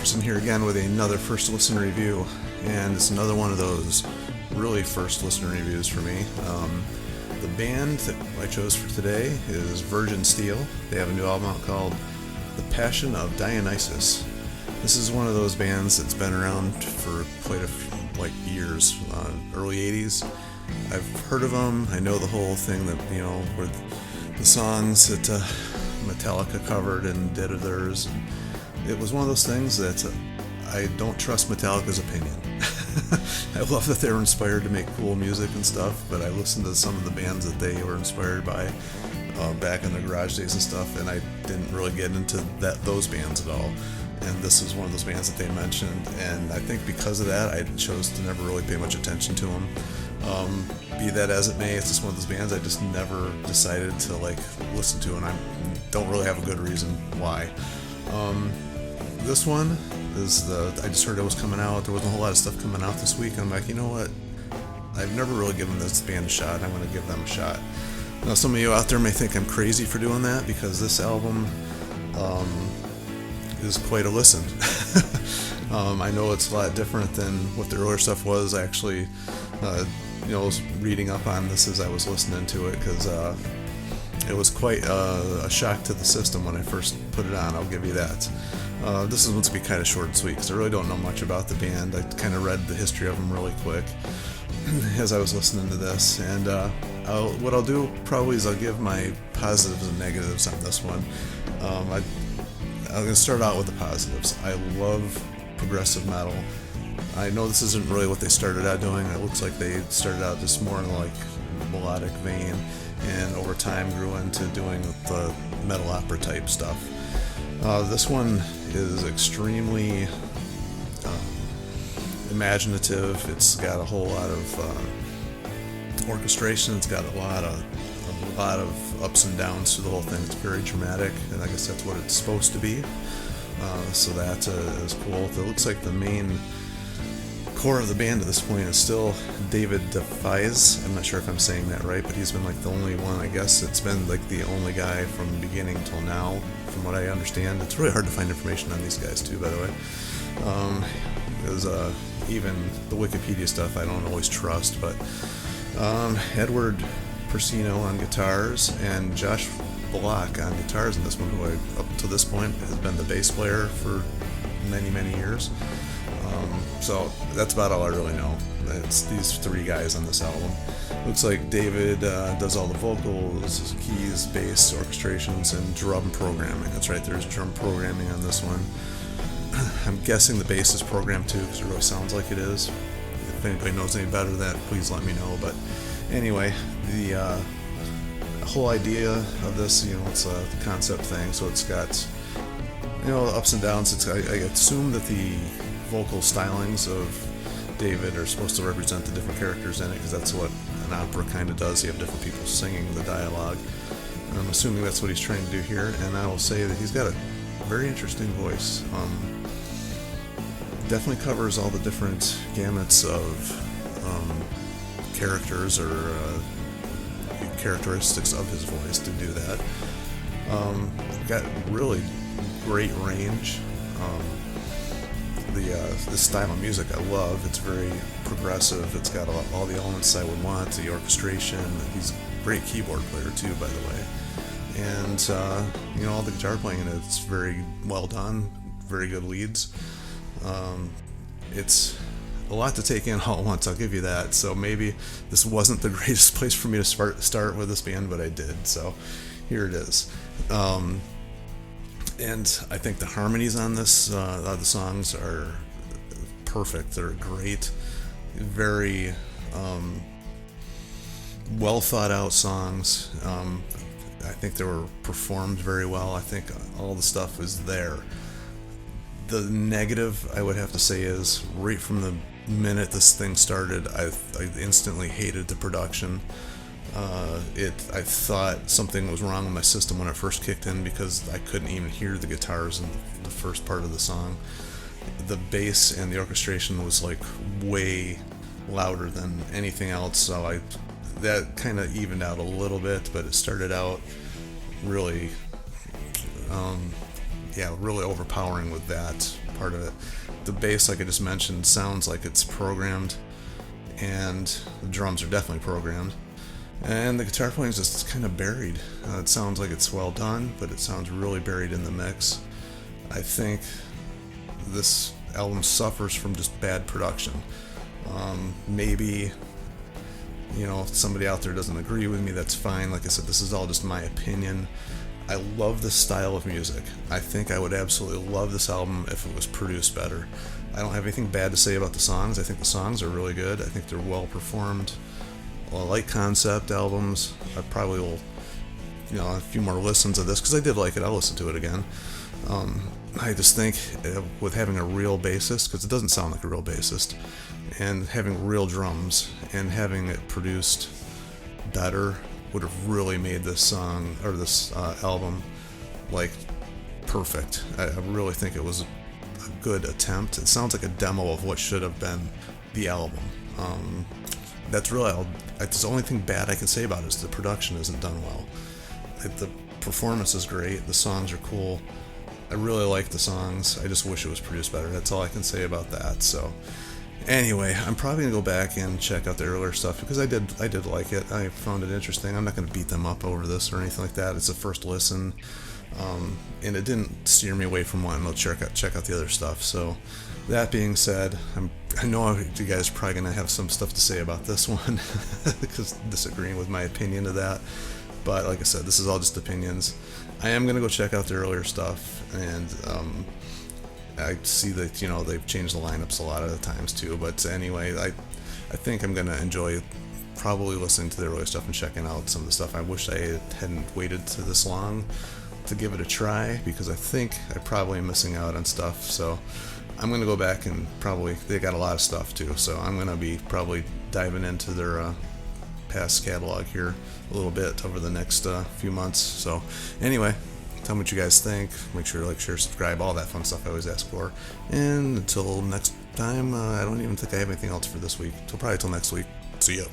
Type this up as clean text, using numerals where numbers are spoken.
Jefferson here again with another first listen review, and it's another one of those really first listen reviews for me. The band that I chose for today is Virgin Steele. They have a new album out called The Passion of Dionysus. This is one of those bands that's been around for quite a few, years, early 80s. I've heard of them. I know the whole thing that, where the songs that Metallica covered and did of theirs. It was one of those things that I don't trust Metallica's opinion. I love that they were inspired to make cool music and stuff, but I listened to some of the bands that they were inspired by back in the garage days and stuff, and I didn't really get into those bands at all. And this is one of those bands that they mentioned, and I think because of that, I chose to never really pay much attention to them. Be that as it may, it's just one of those bands I just never decided to listen to, and I don't really have a good reason why. This one is I just heard it was coming out. There wasn't a whole lot of stuff coming out this week, and I'm like, you know what? I've never really given this band a shot. I'm going to give them a shot. Now, some of you out there may think I'm crazy for doing that because this album is quite a listen. I know it's a lot different than what the earlier stuff was. I actually, was reading up on this as I was listening to it because it was quite a shock to the system when I first put it on. I'll give you that. This is going to be kind of short and sweet because I really don't know much about the band. I kind of read the history of them really quick as I was listening to this, and what I'll do probably is I'll give my positives and negatives on this one. I'm going to start out with the positives. I love progressive metal. I know this isn't really what they started out doing. It looks like they started out just more in melodic vein, and over time grew into doing the metal opera type stuff. This one is extremely imaginative. It's got a whole lot of orchestration. It's got a lot of ups and downs to the whole thing. It's very dramatic, and I guess that's what it's supposed to be. So that is cool. It looks like the main core of the band at this point is still David DeFies. I'm not sure if I'm saying that right, but he's been the only one, I guess. It's been the only guy from the beginning till now, from what I understand. It's really hard to find information on these guys too, by the way. Because even the Wikipedia stuff I don't always trust, but Edward Persino on guitars and Josh Block on guitars in this one, who up to this point has been the bass player for many, many years. So that's about all I really know. It's these three guys on this album. Looks like David does all the vocals, keys, bass, orchestrations, and drum programming. That's right, there's drum programming on this one. I'm guessing the bass is programmed too, because it really sounds like it is. If anybody knows any better than that, please let me know. But anyway, the whole idea of this, it's a concept thing, so it's got ups and downs. I assume that the vocal stylings of David are supposed to represent the different characters in it, because that's what an opera kind of does. You have different people singing the dialogue. I'm assuming that's what he's trying to do here, and I will say that he's got a very interesting voice. Definitely covers all the different gamuts of characters or characteristics of his voice to do that. Got really great range. The style of music I love. It's very progressive. It's got all the elements I would want. The orchestration. He's a great keyboard player too, by the way. And all the guitar playing in it, it's very well done. Very good leads. It's a lot to take in all at once, I'll give you that. So maybe this wasn't the greatest place for me to start with this band, but I did. So here it is. And I think the harmonies on this, the songs are perfect. They're great. Very well thought out songs. I think they were performed very well. I think all the stuff is there. The negative, I would have to say, is right from the minute this thing started, I instantly hated the production. I thought something was wrong with my system when it first kicked in, because I couldn't even hear the guitars in the first part of the song. The bass and the orchestration was way louder than anything else, so that kind of evened out a little bit, but it started out really really overpowering with that part of it. The bass, like I just mentioned, sounds like it's programmed, and the drums are definitely programmed. And the guitar playing is just kind of buried. It sounds like it's well done, but it sounds really buried in the mix. I think this album suffers from just bad production. Maybe, if somebody out there doesn't agree with me, that's fine. Like I said, this is all just my opinion. I love this style of music. I think I would absolutely love this album if it was produced better. I don't have anything bad to say about the songs. I think the songs are really good. I think they're well performed. I like concept albums. I probably will, a few more listens of this, because I did like it. I'll listen to it again. I just think with having a real bassist, because it doesn't sound like a real bassist, and having real drums and having it produced better would have really made this song, or this album, like, perfect. I really think it was a good attempt. It sounds like a demo of what should have been the album. That's really that's the only thing bad I can say about it, is the production isn't done well. The performance is great. The songs are cool. I really like the songs. I just wish it was produced better. That's all I can say about that. So anyway, I'm probably gonna go back and check out the earlier stuff, because I did like it. I found it interesting. I'm not gonna beat them up over this or anything like that. It's a first listen, and it didn't steer me away from wanting to check out the other stuff. So that being said, I know you guys are probably gonna have some stuff to say about this one, because disagreeing with my opinion of that. But like I said, this is all just opinions. I am gonna go check out the earlier stuff, and I see that they've changed the lineups a lot of the times too. But anyway, I think I'm gonna enjoy probably listening to the earlier stuff and checking out some of the stuff. I wish I hadn't waited to this long to give it a try, because I think I probably am missing out on stuff. So I'm gonna go back and they got a lot of stuff too. So I'm gonna be probably diving into their past catalog here a little bit over the next few months. So anyway, tell me what you guys think. Make sure to like, share, subscribe, all that fun stuff I always ask for. And until next time, I don't even think I have anything else for this week. So probably till next week. See ya.